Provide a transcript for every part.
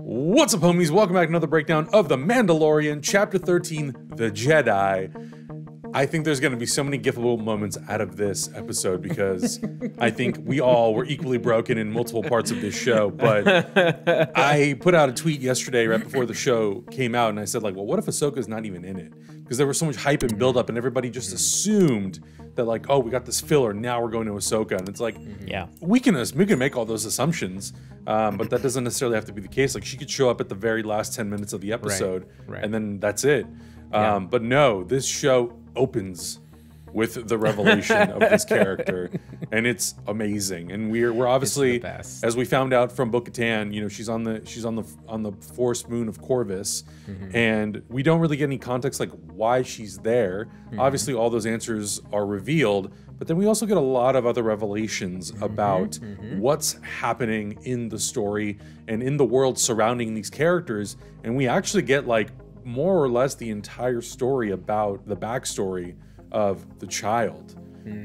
What's up, homies? Welcome back to another breakdown of The Mandalorian, Chapter 13, The Jedi. I think there's going to be so many gifable moments out of this episode because I think we all were equally broken in multiple parts of this show. But I put out a tweet yesterday right before the show came out, and I said, like, well, what if Ahsoka's not even in it? Because there was so much hype and buildup, and everybody just assumed that, like, oh, we got this filler, now we're going to Ahsoka. And it's like, yeah, we can make all those assumptions, but that doesn't necessarily have to be the case. Like, she could show up at the very last 10 minutes of the episode, and then that's it. But no, this show opens with the revelation of this character, and it's amazing. And we're obviously, as we found out from Bo-Katan, you know, she's on the forest moon of Corvus, and we don't really get any context like why she's there. Obviously, all those answers are revealed, but then we also get a lot of other revelations about what's happening in the story and in the world surrounding these characters, and we actually get like more or less the entire story about the backstory of the child,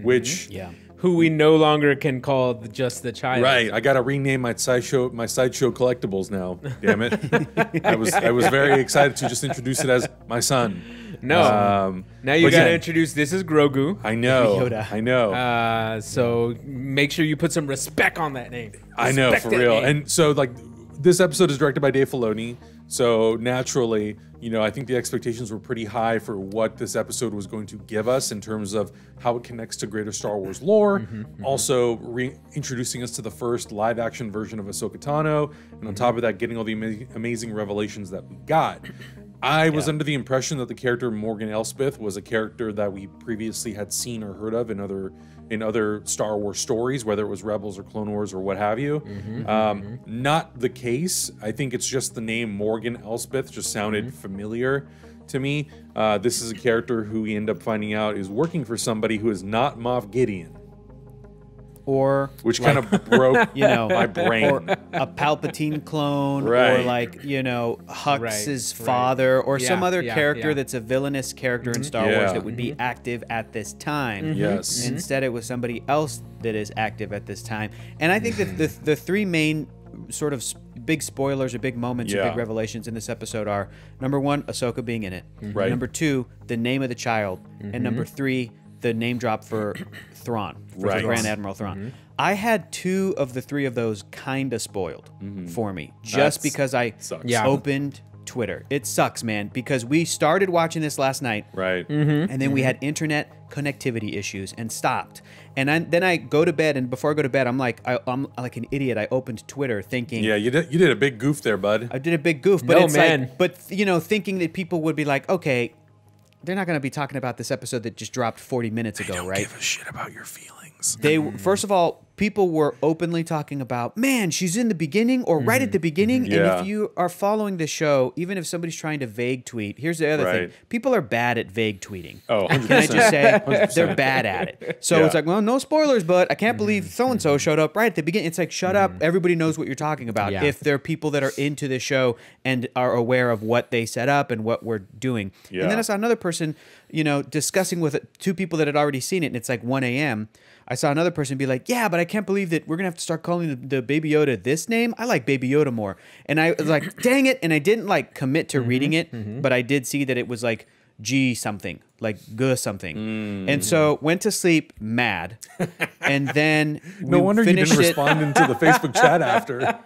which who we no longer can call just the child. Right, I gotta rename my sideshow collectibles now. Damn it! I was very excited to just introduce it as my son. No, now you gotta introduce. This is Grogu. I know, Yoda. I know. So make sure you put some respect on that name. I know, for real. And so, like, this episode is directed by Dave Filoni. So naturally, you know, I think the expectations were pretty high for what this episode was going to give us in terms of how it connects to greater Star Wars lore. Also reintroducing us to the first live-action version of Ahsoka Tano, and on top of that, getting all the amazing revelations that we got. I was under the impression that the character Morgan Elspeth was a character that we previously had seen or heard of in other Star Wars stories, whether it was Rebels or Clone Wars or what have you. Not the case. I think it's just the name Morgan Elspeth just sounded familiar to me. This is a character who we end up finding out is working for somebody who is not Moff Gideon. Or which kind of broke my brain. Or a Palpatine clone, right. Or like, you know, Hux's father, or some other character that's a villainous character in Star Wars that would be active at this time. Yes. Instead, it was somebody else that is active at this time. And I think that the three main sort of big spoilers or big moments or big revelations in this episode are, number one, Ahsoka being in it. Right. Number two, the name of the child. And number three, the name drop for Thrawn, for Grand Admiral Thrawn. I had two of the three of those kind of spoiled for me, just because I opened Twitter. It sucks, man, because we started watching this last night, and then we had internet connectivity issues and stopped. And then I go to bed, and before I go to bed, I'm like an idiot. I opened Twitter thinking, yeah, you did a big goof there, bud. I did a big goof, but but you know, thinking that people would be like, okay, they're not going to be talking about this episode that just dropped 40 minutes ago, don't right? Give a shit about your feelings. They first of all, people were openly talking about, man, she's in the beginning or right at the beginning. And if you are following the show, even if somebody's trying to vague tweet, here's the other thing: people are bad at vague tweeting. Oh, 100%. Can I just say 100%. They're bad at it? So it's like, well, no spoilers, but I can't believe so and so showed up right at the beginning. It's like, shut up! Everybody knows what you're talking about. If there are people that are into this show and are aware of what they set up and what we're doing, and then I saw another person, you know, discussing with two people that had already seen it, and it's like 1 a.m. I saw another person be like, yeah, but I can't believe that we're going to have to start calling the Baby Yoda this name. I like Baby Yoda more. And I was like, dang it. And I didn't like commit to reading it, but I did see that it was like G something, like G something. And so went to sleep mad. And then no wonder you didn't respond into the Facebook chat after.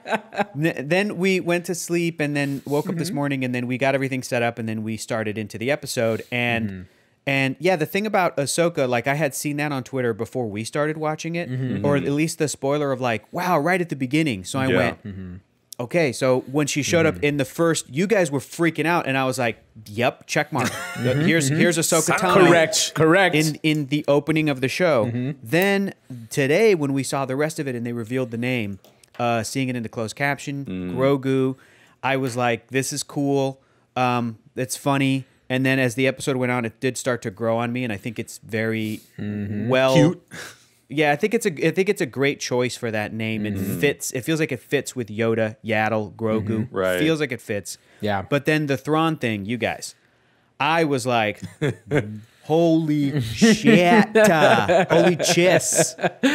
Then we went to sleep and then woke up this morning, and then we got everything set up, and then we started into the episode. And yeah, the thing about Ahsoka, like I had seen that on Twitter before we started watching it, or at least the spoiler of like, wow, right at the beginning. So I went, okay. So when she showed up in the first, you guys were freaking out, and I was like, yep, check mark. Here's Ahsoka Tano. Correct. In the opening of the show. Then today, when we saw the rest of it and they revealed the name, seeing it in the closed caption, Grogu, I was like, this is cool. It's funny. And then as the episode went on, it did start to grow on me, and I think it's very well cute. Yeah, I think it's a great choice for that name, and fits. It feels like it fits with Yoda, Yaddle, Grogu. Right. Feels like it fits. Yeah. But then the Thrawn thing, you guys, I was like, holy shit, holy chiss.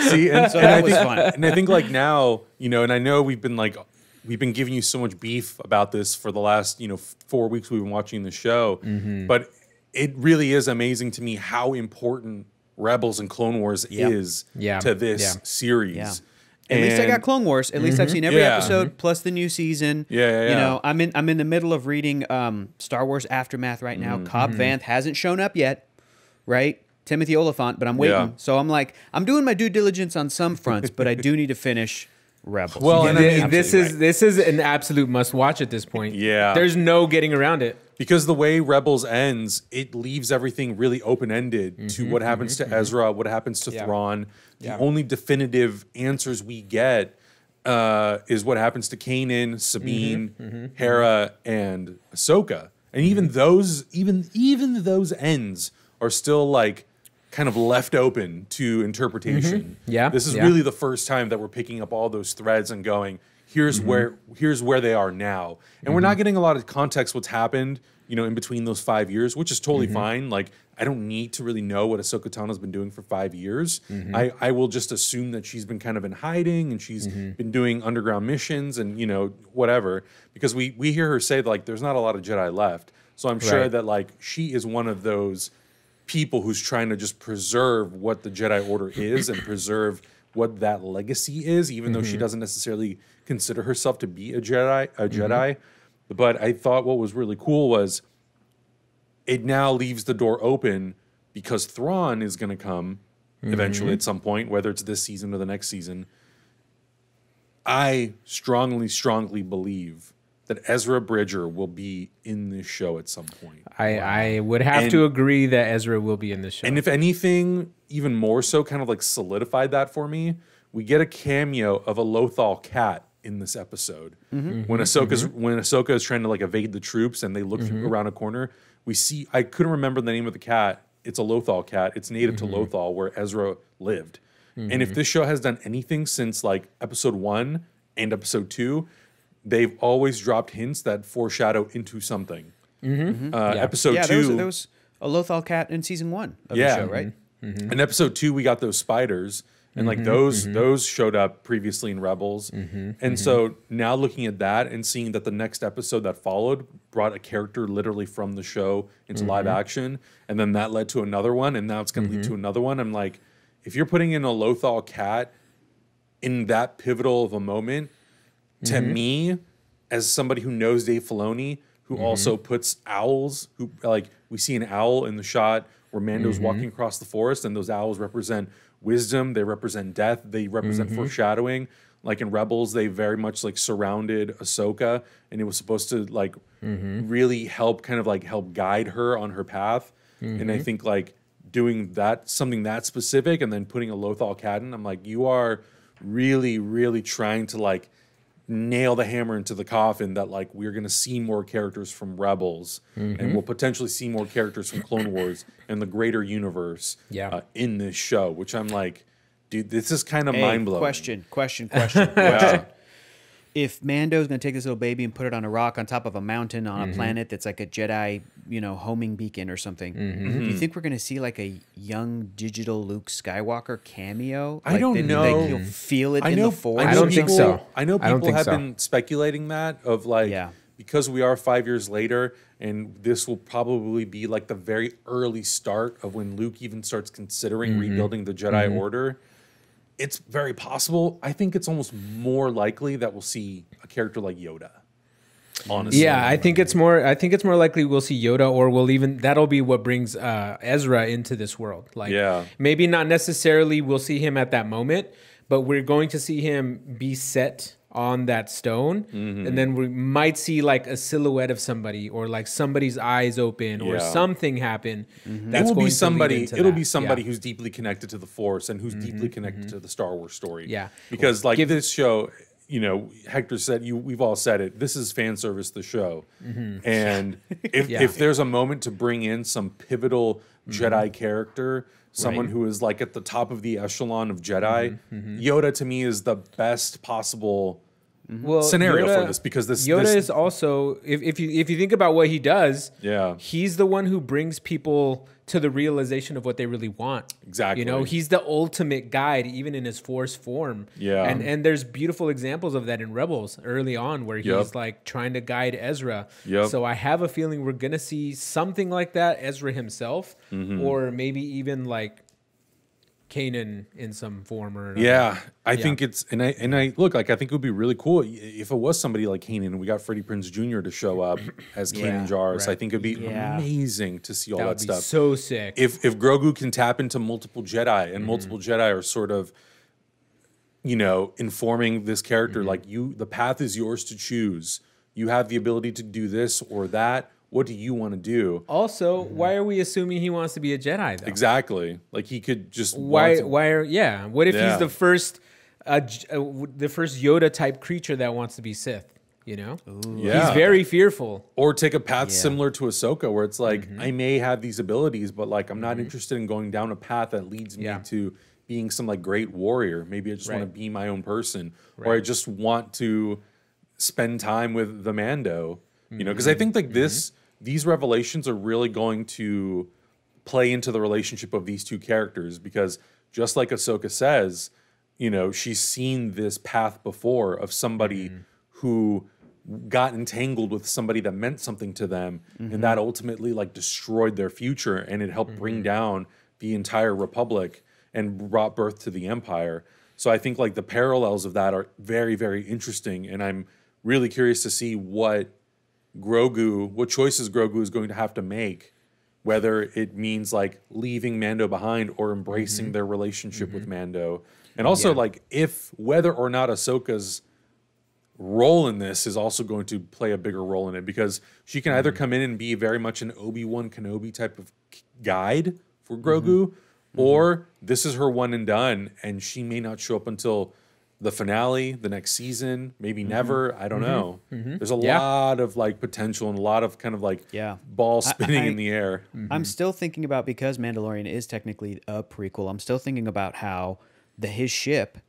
See, and So that was fun. And I think like now, you know, and I know we've been like we've been giving you so much beef about this for the last 4 weeks we've been watching the show, but it really is amazing to me how important Rebels and Clone Wars is to this series. Yeah. At least I got Clone Wars. At least I've seen every episode plus the new season. You know, I'm in the middle of reading Star Wars Aftermath right now. Cobb Vanth hasn't shown up yet, right? Timothy Oliphant, but I'm waiting. So I'm like, I'm doing my due diligence on some fronts, but I do need to finish Rebels. Well, and I mean, this is an absolute must watch at this point. Yeah, there's no getting around it. Because the way Rebels ends, it leaves everything really open-ended to what happens to Ezra, what happens to Thrawn. The only definitive answers we get is what happens to Kanan, Sabine, Hera, and Ahsoka. And even those, even those ends are still like kind of left open to interpretation. This is really the first time that we're picking up all those threads and going, here's where they are now. And we're not getting a lot of context what's happened, in between those 5 years, which is totally fine. Like, I don't need to really know what Ahsoka Tano's been doing for 5 years. I will just assume that she's been kind of in hiding and she's been doing underground missions and, whatever. Because we hear her say, like, there's not a lot of Jedi left. So I'm sure that, like, she is one of those people who's trying to just preserve what the Jedi Order is and preserve what that legacy is, even though she doesn't necessarily consider herself to be a Jedi. But I thought what was really cool was it now leaves the door open because Thrawn is going to come eventually at some point, whether it's this season or the next season. I strongly believe that Ezra Bridger will be in this show at some point. I would have to agree that Ezra will be in this show. And if anything, even more so, kind of like solidified that for me, we get a cameo of a Lothal cat in this episode. When Ahsoka is trying to like evade the troops and they look around a corner, we see, I couldn't remember the name of the cat. It's a Lothal cat. It's native to Lothal, where Ezra lived. And if this show has done anything since like episode 1 and episode 2, they've always dropped hints that foreshadow into something. Episode 2, there was a Lothal cat in season 1 of the show, right? In episode 2, we got those spiders, and like those showed up previously in Rebels. And so now looking at that and seeing that the next episode that followed brought a character literally from the show into live action, and then that led to another one, and now it's going to lead to another one. I'm like, if you're putting in a Lothal cat in that pivotal of a moment, to me, as somebody who knows Dave Filoni, who also puts owls, who like we see an owl in the shot where Mando's walking across the forest, and those owls represent wisdom, they represent death, they represent foreshadowing. Like in Rebels, they very much like surrounded Ahsoka, and it was supposed to like really help guide her on her path. And I think like doing that, something that specific, and then putting a Lothal cat in, I'm like, you are really trying to like nail the hammer into the coffin that like we're going to see more characters from Rebels and we'll potentially see more characters from Clone Wars and the greater universe in this show, which I'm like, dude, this is kind of mind-blowing. Question. If Mando's going to take this little baby and put it on a rock on top of a mountain on a planet that's like a Jedi, homing beacon or something, do you think we're going to see like a young digital Luke Skywalker cameo? I don't know. Like you'll feel it in the Force? I don't think so. I know people have been speculating that of like, because we are 5 years later, and this will probably be like the very early start of when Luke even starts considering rebuilding the Jedi Order. It's very possible. I think it's almost more likely that we'll see a character like Yoda. Honestly, I think it's more likely we'll see Yoda, or that'll be what brings Ezra into this world. Like, maybe not necessarily we'll see him at that moment, but we're going to see him be set on that stone, and then we might see like a silhouette of somebody, or like somebody's eyes open, or something happen. It will be somebody. It'll be somebody who's deeply connected to the Force and who's deeply connected to the Star Wars story. Yeah, because like this show, Hector said, we've all said it. This is fan service. The show, and if there's a moment to bring in some pivotal Jedi character, someone who is like at the top of the echelon of Jedi, Yoda to me is the best possible scenario for this, because Yoda is also, if you think about what he does, he's the one who brings people to the realization of what they really want. Exactly. You know, he's the ultimate guide, even in his Force form. Yeah. And there's beautiful examples of that in Rebels early on, where he's like trying to guide Ezra. So I have a feeling we're gonna see something like that, Ezra himself, or maybe even like Kanan in some form or another. I think it's and I look, like, I think it would be really cool if it was somebody like Kanan and we got Freddie Prinze Jr. to show up as Kanan Jarrus. I think it'd be amazing to see all that stuff. So sick. If Grogu can tap into multiple Jedi and multiple Jedi are sort of, you know, informing this character, like, the path is yours to choose. You have the ability to do this or that. What do you want to do? Also, why are we assuming he wants to be a Jedi, though? Exactly. Like, he could just what if he's the first Yoda type creature that wants to be Sith, you know? He's very fearful. Or take a path similar to Ahsoka, where it's like, I may have these abilities, but like, I'm not interested in going down a path that leads me to being some like great warrior. Maybe I just want to be my own person, or I just want to spend time with the Mando, you know? Because I think like these revelations are really going to play into the relationship of these two characters, because just like Ahsoka says, you know, she's seen this path before of somebody who got entangled with somebody that meant something to them, and that ultimately like destroyed their future, and it helped bring down the entire Republic and brought birth to the Empire. So I think like the parallels of that are very, very interesting, and I'm really curious to see what choices Grogu is going to have to make, whether it means like leaving Mando behind or embracing their relationship with Mando. And also like whether or not Ahsoka's role in this is also going to play a bigger role in it, because she can either come in and be very much an Obi-Wan Kenobi type of guide for Grogu, or this is her one and done, and she may not show up until the finale, the next season, maybe never. I don't know. There's a lot of like potential and a lot of kind of like ball spinning in the air. I'm still thinking about, because Mandalorian is technically a prequel, I'm still thinking about how his ship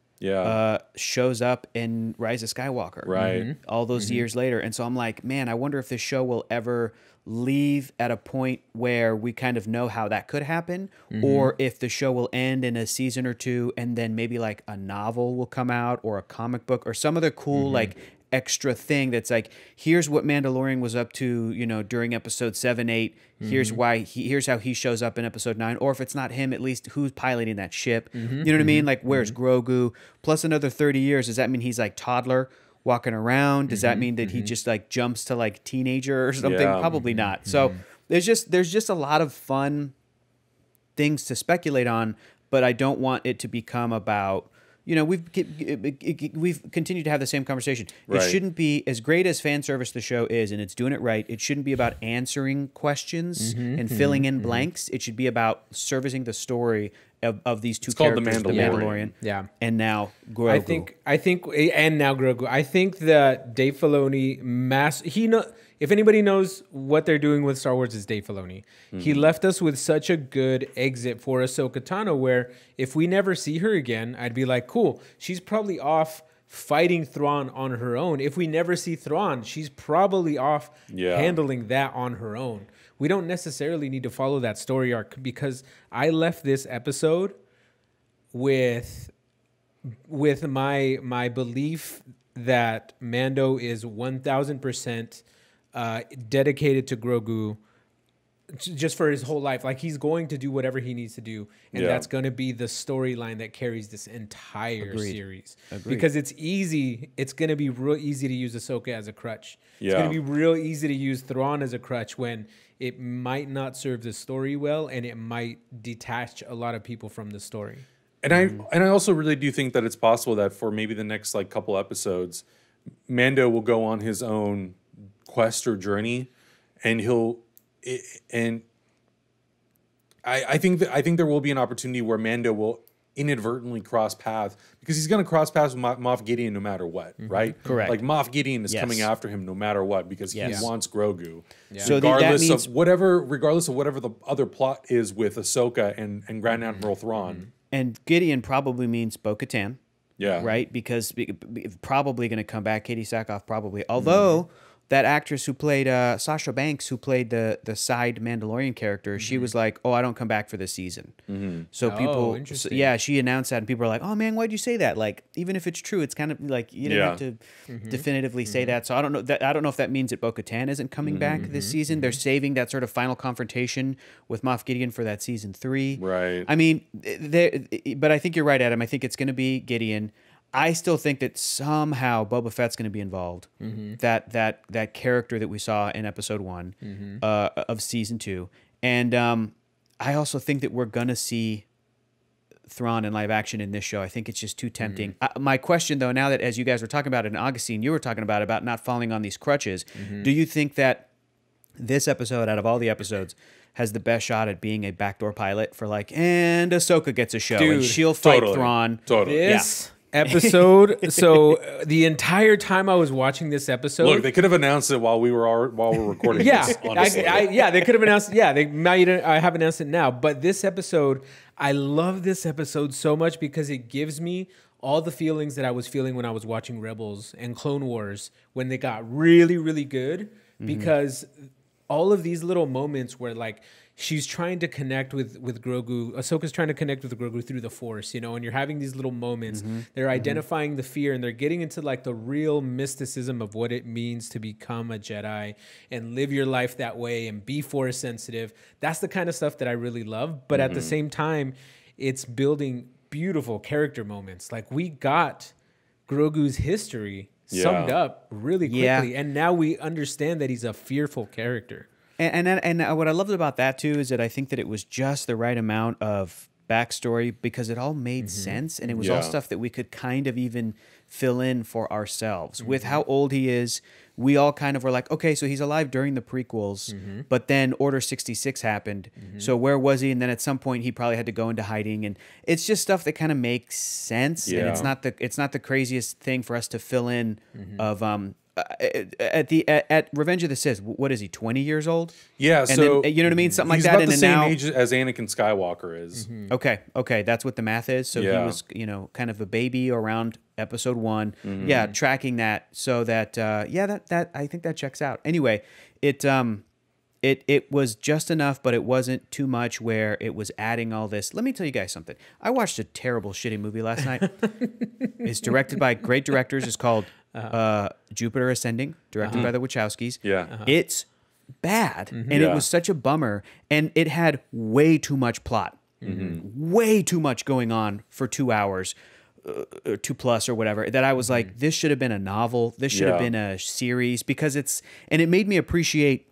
shows up in Rise of Skywalker. Right. All those years later. And so I'm like, man, I wonder if this show will ever leave at a point where we kind of know how that could happen, or if the show will end in a season or two and then maybe like a novel will come out or a comic book or some other cool like extra thing that's like, here's what Mandalorian was up to, you know, during episode 7, 8. Here's here's how he shows up in episode 9. Or if it's not him, at least who's piloting that ship. You know what I mean? Like, where's Grogu? Plus another 30 years. Does that mean he's like toddler walking around? Does that mean that he just like jumps to like teenager or something? Probably not. So there's just a lot of fun things to speculate on, but I don't want it to become about, you know, we've continued to have the same conversation. It shouldn't be, as great as fan service the show is, and it's doing it right, it shouldn't be about answering questions and filling in blanks. It should be about servicing the story of these two characters, the Mandalorian, and now Grogu. I think, and now Grogu. I think that Dave Filoni, if anybody knows what they're doing with Star Wars, it's Dave Filoni. He left us with such a good exit for Ahsoka Tano, where if we never see her again, I'd be like, cool, she's probably off fighting Thrawn on her own. If we never see Thrawn, she's probably off handling that on her own. We don't necessarily need to follow that story arc, because I left this episode with my belief that Mando is 1000% dedicated to Grogu just for his whole life. Like, he's going to do whatever he needs to do, and that's going to be the storyline that carries this entire series. Because it's going to be real easy to use Ahsoka as a crutch. It's going to be real easy to use Thrawn as a crutch when it might not serve the story well, and it might detach a lot of people from the story. And I also really do think that it's possible that for maybe the next like couple episodes, Mando will go on his own quest or journey, and I think there will be an opportunity where Mando will inadvertently cross paths, because he's going to cross paths with Moff Gideon no matter what, right? Correct. Like, Moff Gideon is coming after him no matter what, because he wants Grogu. So regardless of whatever the other plot is with Ahsoka and Grand Admiral Thrawn. And Gideon probably means Bo-Katan. Yeah. Right? Because probably going to come back. Katie Sackhoff probably. Although that actress who played Sasha Banks, who played the side Mandalorian character, she was like, "Oh, I don't come back for this season." So people, she announced that, and people are like, "Oh man, why'd you say that?" Like, even if it's true, it's kind of like you didn't have to definitively say that. So I don't know. I don't know if that means that Bo-Katan isn't coming back this season. They're saving that sort of final confrontation with Moff Gideon for that season 3. Right. I mean, but I think you're right, Adam. I think it's going to be Gideon. I still think that somehow Boba Fett's going to be involved. That character that we saw in episode 1 of season 2. And I also think that we're going to see Thrawn in live action in this show. I think it's just too tempting. My question, though, now that as you guys were talking about it, and Augustine, you were talking about not falling on these crutches, do you think that this episode, out of all the episodes, has the best shot at being a backdoor pilot for like, and Ahsoka gets a show, and she'll fight Thrawn? Totally. This episode. So the entire time I was watching this episode, look, they could have announced it while we're recording. this, honestly. They could have announced. Yeah, they might. I have announced it now. But this episode, I love this episode so much because it gives me all the feelings that I was feeling when I was watching Rebels and Clone Wars when they got really, really good. Because all of these little moments where like she's trying to connect with Grogu, Ahsoka's trying to connect with Grogu through the Force, and you're having these little moments. They're identifying the fear, and they're getting into like the real mysticism of what it means to become a Jedi and live your life that way and be Force sensitive. That's the kind of stuff that I really love. But at the same time, it's building beautiful character moments. Like we got Grogu's history summed up really quickly, and now we understand that he's a fearful character. And what I loved about that too is that I think that it was just the right amount of backstory because it all made sense, and it was all stuff that we could kind of even fill in for ourselves. With how old he is, we all kind of were like, okay, so he's alive during the prequels, but then Order 66 happened. So where was he? And then at some point he probably had to go into hiding, and it's just stuff that kind of makes sense. And it's not the craziest thing for us to fill in of at Revenge of the Sith. What is he? 20 years old? Yeah. And so then, you know what I mean? Something like he's that. About the same age as Anakin Skywalker is. Okay, that's what the math is. So he was, kind of a baby around episode 1. Yeah, tracking that so that that I think that checks out. Anyway, it was just enough, but it wasn't too much where it was adding all this. Let me tell you guys something. I watched a terrible, shitty movie last night. It's directed by great directors. It's called Jupiter Ascending, directed by the Wachowskis. It's bad, and it was such a bummer, and it had way too much plot, way too much going on for 2 hours, 2+ or whatever, that I was like, this should have been a novel, this should have been a series, because it made me appreciate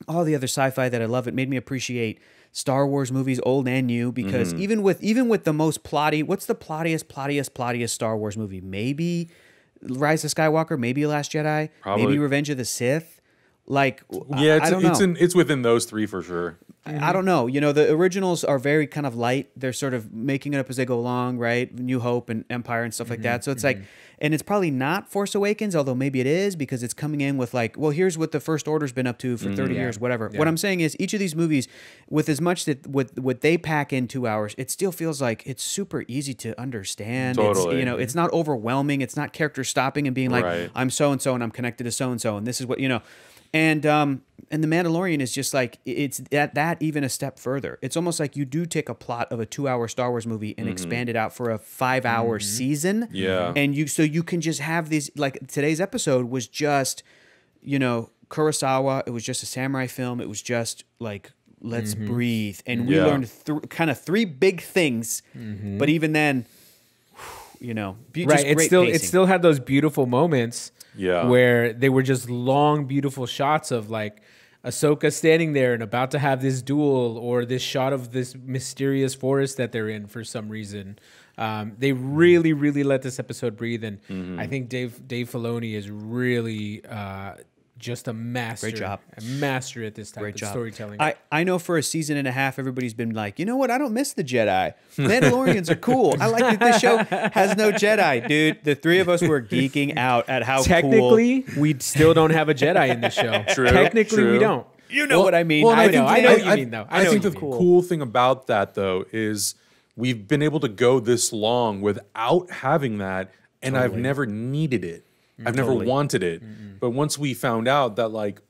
all the other sci-fi that I love. It made me appreciate Star Wars movies, old and new, because even with the most plotty, what's the plottiest Star Wars movie? Maybe Rise of Skywalker, maybe Last Jedi, maybe Revenge of the Sith. Like, I don't know. It's within those 3 for sure. I don't know. The originals are very kind of light. They're sort of making it up as they go along, right? New Hope and Empire and stuff like that. So it's like, and it's probably not Force Awakens, although maybe it is, because it's coming in with like, well, here's what the First Order's been up to for 30 years, whatever. What I'm saying is each of these movies, with as much that what they pack in 2 hours, it still feels like it's super easy to understand. Totally. It's, it's not overwhelming. It's not characters stopping and being like, I'm so-and-so and I'm connected to so-and-so and this is what, And The Mandalorian is just like, it's that even a step further. It's almost like you do take a plot of a 2-hour Star Wars movie and expand it out for a 5-hour season. Yeah. And you can just have these, like today's episode was just, Kurosawa. It was just a samurai film. It was just like, let's breathe. And we learned kind of 3 big things. But even then, it still had those beautiful moments. Where they were just long, beautiful shots of like Ahsoka standing there and about to have this duel, or this shot of this mysterious forest that they're in for some reason. They really, really let this episode breathe, and I think Dave Filoni is really just a master. Great job. A master at this type of storytelling. I know for a season and a half, everybody's been like, you know what? I don't miss the Jedi. Mandalorians are cool. I like that this show has no Jedi. Dude, the 3 of us were geeking out at how technically, we still don't have a Jedi in the show. Technically, we don't. You know what I mean. I know what you mean, though. I think the cool thing about that, though, is we've been able to go this long without having that, and I've never needed it. I've never wanted it. But once we found out that like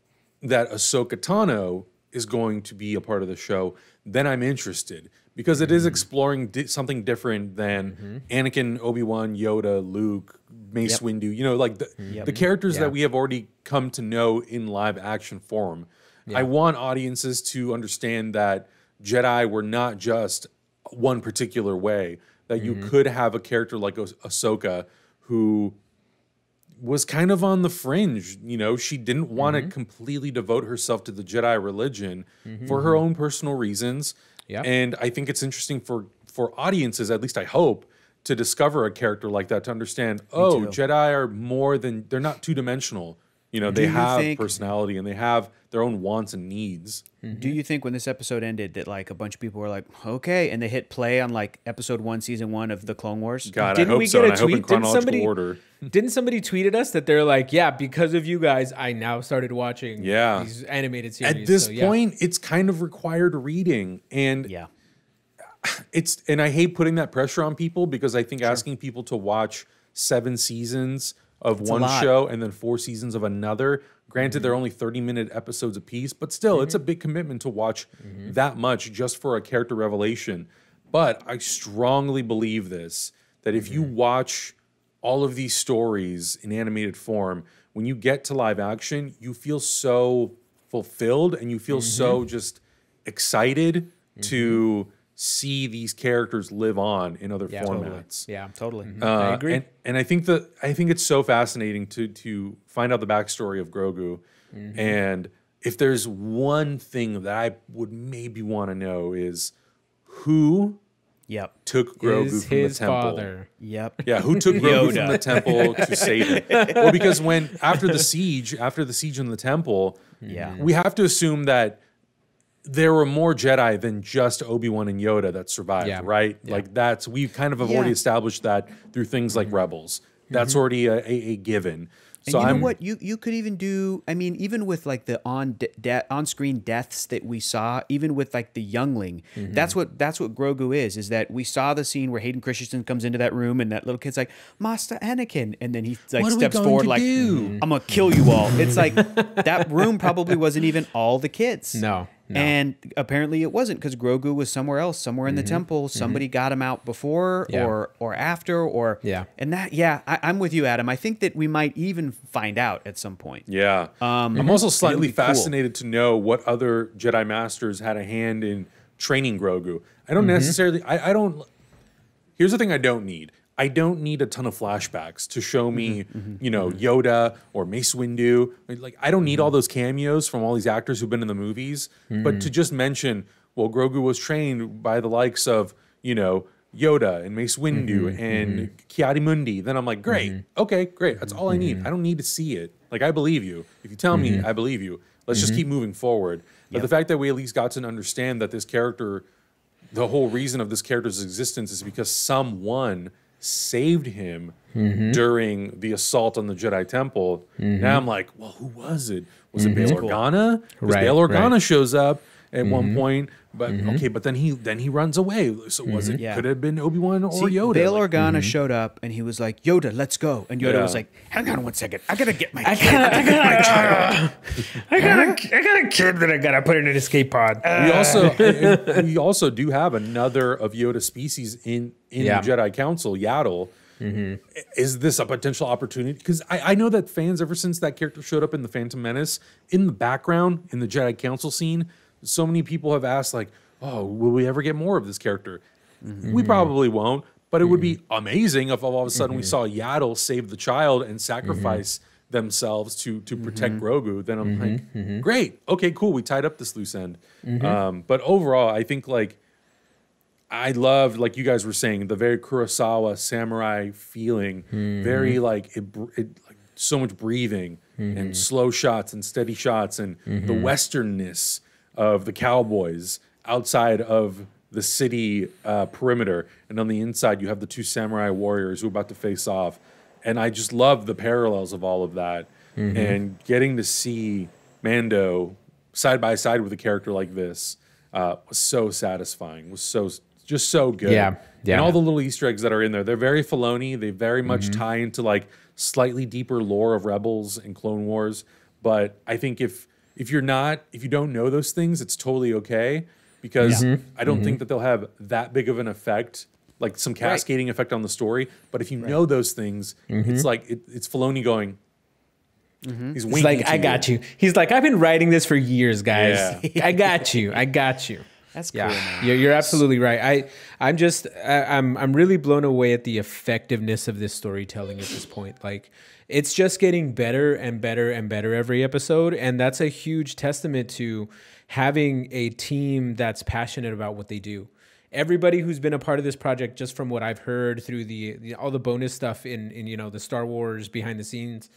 that Ahsoka Tano is going to be a part of the show, then I'm interested because it is exploring something different than Anakin, Obi-Wan, Yoda, Luke, Mace Windu. You know, like the characters that we have already come to know in live action form. I want audiences to understand that Jedi were not just one particular way, that you could have a character like Ahsoka who was kind of on the fringe. You know, she didn't want to completely devote herself to the Jedi religion for her own personal reasons. And I think it's interesting for audiences, at least I hope, to discover a character like that, to understand, Jedi are more than, they're not two-dimensional. You know, they have personality and they have their own wants and needs. Do you think when this episode ended that like a bunch of people were like, okay, and they hit play on like episode 1, season 1 of the Clone Wars? God, I hope so. And I hope in chronological order. Didn't somebody tweet at us that they're like, yeah, because of you guys, I now started watching these animated series. At this point, it's kind of required reading. And and I hate putting that pressure on people because I think asking people to watch 7 seasons of one show and then 4 seasons of another. Granted, they're only 30-minute episodes apiece, but still, it's a big commitment to watch that much just for a character revelation. But I strongly believe this, that if you watch all of these stories in animated form, when you get to live action, you feel so fulfilled and you feel so just excited to see these characters live on in other formats. Totally. I agree. And I think it's so fascinating to find out the backstory of Grogu. And if there's one thing that I would maybe want to know is who took Grogu from the temple. Father. Yeah, who took Grogu from the temple to save him? Well, because after the siege in the temple, we have to assume that there were more Jedi than just Obi-Wan and Yoda that survived, right? Like we've kind of already established that through things like Rebels. That's already a given. And so you know what? You could even do, I mean, even with like the on-screen deaths that we saw, even with like the youngling, that's what Grogu is that we saw the scene where Hayden Christensen comes into that room and that little kid's like, Master Anakin. And then he like steps forward like, I'm going to kill you all. It's like that room probably wasn't even all the kids. No. And apparently it wasn't because Grogu was somewhere else, somewhere in the temple. Somebody got him out before or after and that I'm with you, Adam. I think that we might even find out at some point. I'm also slightly fascinated to know what other Jedi Masters had a hand in training Grogu. I don't necessarily I don't here's the thing I don't need. I don't need a ton of flashbacks to show me, you know, Yoda or Mace Windu. Like, I don't need all those cameos from all these actors who've been in the movies. But to just mention, well, Grogu was trained by the likes of, you know, Yoda and Mace Windu and Ki-Adi-Mundi. Then I'm like, great. Okay, great. That's all I need. I don't need to see it. Like, I believe you. If you tell me, I believe you. Let's just keep moving forward. But the fact that we at least got to understand that this character, the whole reason of this character's existence is because someone saved him during the assault on the Jedi Temple. Now I'm like, well, who was it? Was it Bail Organa? Because Bail Organa shows up at one point, but okay, but then he runs away. So was it? Could it have been Obi-Wan or Yoda? Bail Organa showed up and he was like, Yoda, let's go. And Yoda was like, hang on 1 second, I gotta get my kid. I got a kid that I gotta put in an escape pod. We also do have another of Yoda's species in the Jedi Council, Yaddle. Is this a potential opportunity? Because I know that fans, ever since that character showed up in The Phantom Menace, in the background, in the Jedi Council scene, so many people have asked, like, oh, will we ever get more of this character? We probably won't, but it would be amazing if all of a sudden we saw Yaddle save the child and sacrifice themselves to protect Grogu. Then I'm like, great, okay, cool, we tied up this loose end. But overall, I think, like, I love, like you guys were saying, the very Kurosawa samurai feeling, very like so much breathing and slow shots and steady shots and the westernness of the cowboys outside of the city perimeter, and on the inside you have the two samurai warriors who are about to face off. And I just love the parallels of all of that, and getting to see Mando side by side with a character like this was so satisfying. Was so good. And all the little Easter eggs that are in there, they're very Filoni. They very much tie into like slightly deeper lore of Rebels and Clone Wars. But I think if you don't know those things, it's totally okay, because I don't think that they'll have that big of an effect, like some cascading effect on the story. But if you know those things, it's like it's Filoni going. He's like, I got you. He's like, I've been writing this for years, guys. Yeah. I got you. I got you. That's cool, man. You're absolutely right. I'm really blown away at the effectiveness of this storytelling at this point. Like, it's just getting better and better and better every episode, and that's a huge testament to having a team that's passionate about what they do. Everybody who's been a part of this project, just from what I've heard through all the bonus stuff in the Star Wars behind the scenes,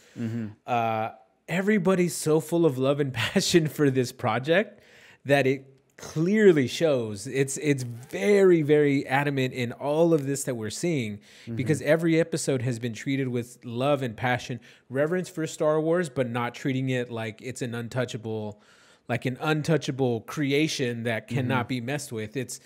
everybody's so full of love and passion for this project that it clearly shows. It's very, very adamant in all of this that we're seeing, because every episode has been treated with love and passion, reverence for Star Wars, but not treating it like it's an untouchable creation that cannot be messed with. It's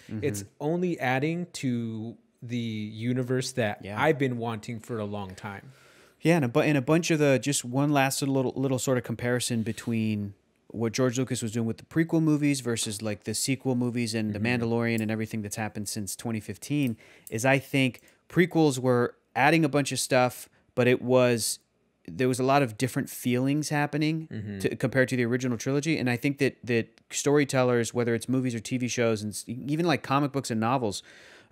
only adding to the universe that I've been wanting for a long time. Yeah, and a bunch of just one last little sort of comparison between what George Lucas was doing with the prequel movies versus like the sequel movies and The Mandalorian and everything that's happened since 2015 is, I think prequels were adding a bunch of stuff, but there was a lot of different feelings happening compared to the original trilogy. And I think that storytellers, whether it's movies or TV shows, and even like comic books and novels,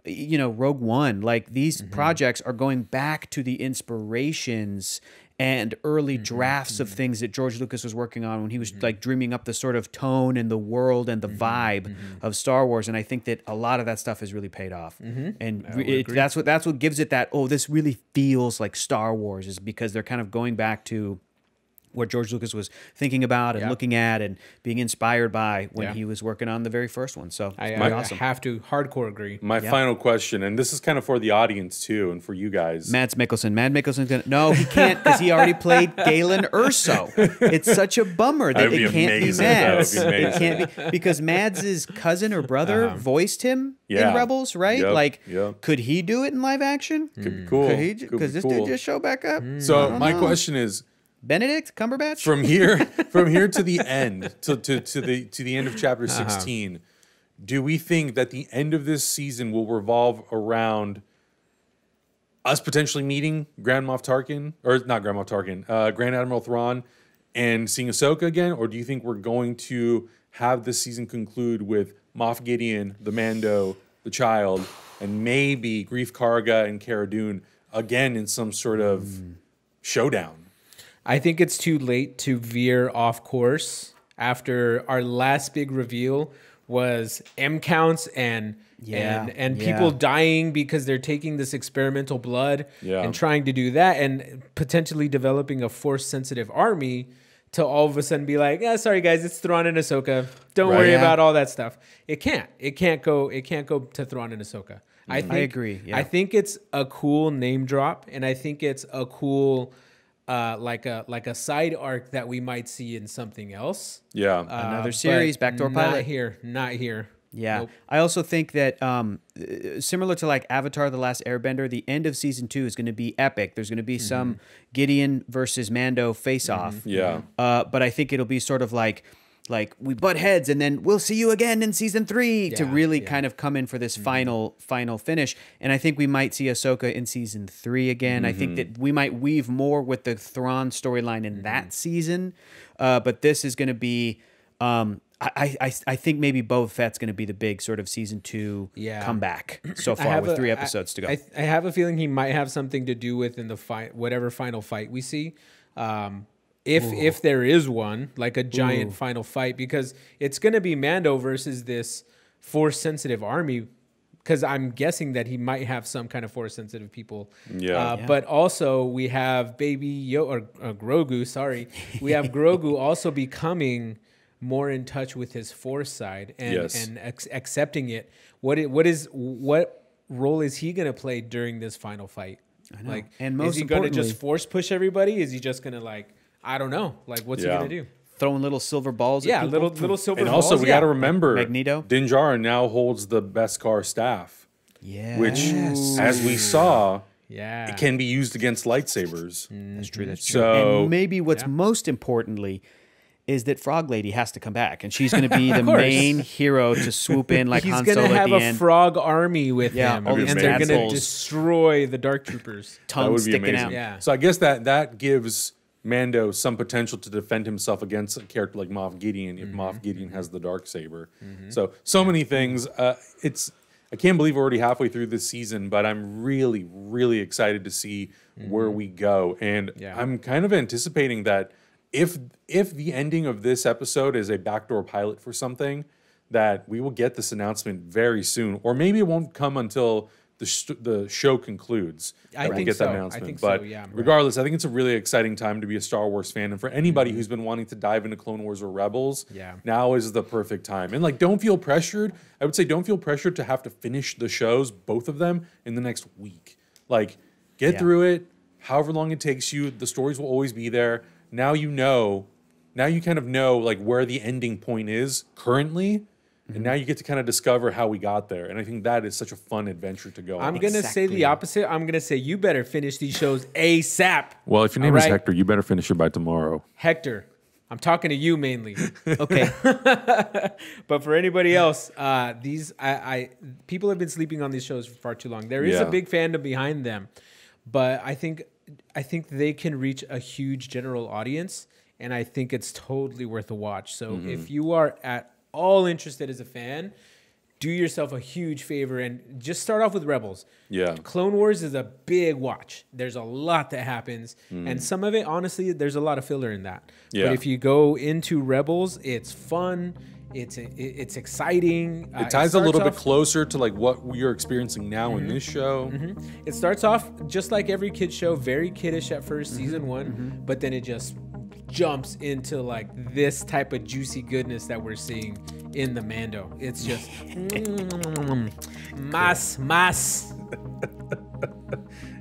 Rogue One, like these projects are going back to the inspirations and early drafts of things that George Lucas was working on when he was like dreaming up the sort of tone and the world and the vibe of Star Wars. And I think that a lot of that stuff has really paid off. And that's what gives it that, this really feels like Star Wars, is because they're kind of going back to what George Lucas was thinking about and looking at and being inspired by when he was working on the very first one. So I have to hardcore agree. My final question, and this is kind of for the audience too, and for you guys. Mads Mikkelsen. Mads Mikkelsen's gonna he can't, because he already played Galen Erso. It's such a bummer that it can't be Mads. It can't be, because Mads' cousin or brother voiced him in Rebels, right? Could he do it in live action? Could be cool. Because this dude just showed back up. So my question is, Benedict Cumberbatch? From here to the end, to the end of chapter 16, do we think that the end of this season will revolve around us potentially meeting Grand Admiral Thrawn, and seeing Ahsoka again, or do you think we're going to have this season conclude with Moff Gideon, the Mando, the child, and maybe Greef Karga and Cara Dune again in some sort of showdown? I think it's too late to veer off course after our last big reveal was M counts and people dying because they're taking this experimental blood and trying to do that, and potentially developing a force-sensitive army to all of a sudden be like, sorry guys, it's Thrawn and Ahsoka. Don't worry about all that stuff. It can't go to Thrawn and Ahsoka. I agree. Yeah. I think it's a cool name drop, and I think it's a cool like a side arc that we might see in something else. Yeah. Another series, backdoor pilot. Not here. Yeah. Nope. I also think that similar to like Avatar: The Last Airbender, the end of season 2 is going to be epic. There's going to be some Gideon versus Mando face-off. Yeah. But I think it'll be sort of like we butt heads and then we'll see you again in season 3 to really kind of come in for this final finish. And I think we might see Ahsoka in season 3 again. I think that we might weave more with the Thrawn storyline in that season. But this is going to be, I think maybe Boba Fett's going to be the big sort of season 2 comeback so far with 3 episodes to go. I have a feeling he might have something to do with in the whatever final fight we see. If there is one, like a giant final fight, because it's going to be Mando versus this force-sensitive army, because I'm guessing that he might have some kind of force-sensitive people. But also we have Grogu, sorry. We have Grogu also becoming more in touch with his force side and accepting it. What role is he going to play during this final fight? I know. Like, and most is he going to just force push everybody? Is he just going to I don't know. Like, what's he going to do? Throwing little silver balls at people? little silver balls. And also, we got to remember, Magneto. Din Djarin now holds the Beskar staff. Yeah. Which, as we saw, it can be used against lightsabers. That's true. That's true. So and maybe what's most importantly is that Frog Lady has to come back, and she's going to be the main hero to swoop in like Han Solo at the end. He's going to have a frog army with him, and they're going to destroy the Dark Troopers. Tongue sticking out. Yeah. So I guess that gives Mando some potential to defend himself against a character like Moff Gideon if Moff Gideon has the Darksaber. So many things. I can't believe we're already halfway through this season, but I'm really, really excited to see where we go. And I'm kind of anticipating that if the ending of this episode is a backdoor pilot for something, that we will get this announcement very soon. Or maybe it won't come until the show concludes. I think get so. that announcement. I think but so, yeah. regardless, I think it's a really exciting time to be a Star Wars fan. And for anybody who's been wanting to dive into Clone Wars or Rebels, now is the perfect time. And like, don't feel pressured. I would say don't feel pressured to have to finish the shows, both of them, in the next week. Like, get through it, however long it takes you. The stories will always be there. Now you kind of know like where the ending point is currently. And now you get to kind of discover how we got there. And I think that is such a fun adventure to go on. I'm going to say the opposite. I'm going to say you better finish these shows ASAP. Well, if your name is Hector, you better finish it by tomorrow. Hector, I'm talking to you mainly. Okay. But for anybody else, people have been sleeping on these shows for far too long. There is a big fandom behind them. But I think they can reach a huge general audience. And I think it's totally worth a watch. So if you are at all interested as a fan, do yourself a huge favor and just start off with Rebels. Yeah. Clone Wars is a big watch. There's a lot that happens. And some of it, honestly, there's a lot of filler in that. Yeah. But if you go into Rebels, it's fun. It's exciting. It ties a little bit closer to like what we are experiencing now in this show. It starts off just like every kid's show, very kiddish at first, season one, but then it just jumps into like this type of juicy goodness that we're seeing in the Mando. It's just mas.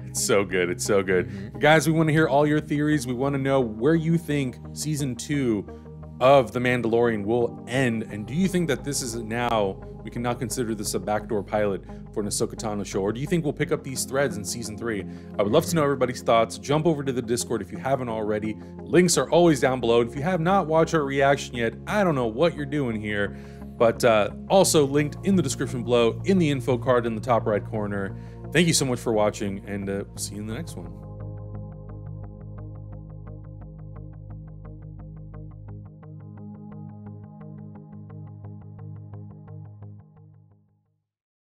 It's so good. It's so good. Guys, we want to hear all your theories. We want to know where you think season 2 of The Mandalorian will end. And do you think that this is now, we can now consider this a backdoor pilot for an Ahsoka Tano show? Or do you think we'll pick up these threads in season 3? I would love to know everybody's thoughts. Jump over to the Discord if you haven't already. Links are always down below. And if you have not watched our reaction yet, I don't know what you're doing here. But also linked in the description below, in the info card in the top right corner. Thank you so much for watching, and see you in the next one.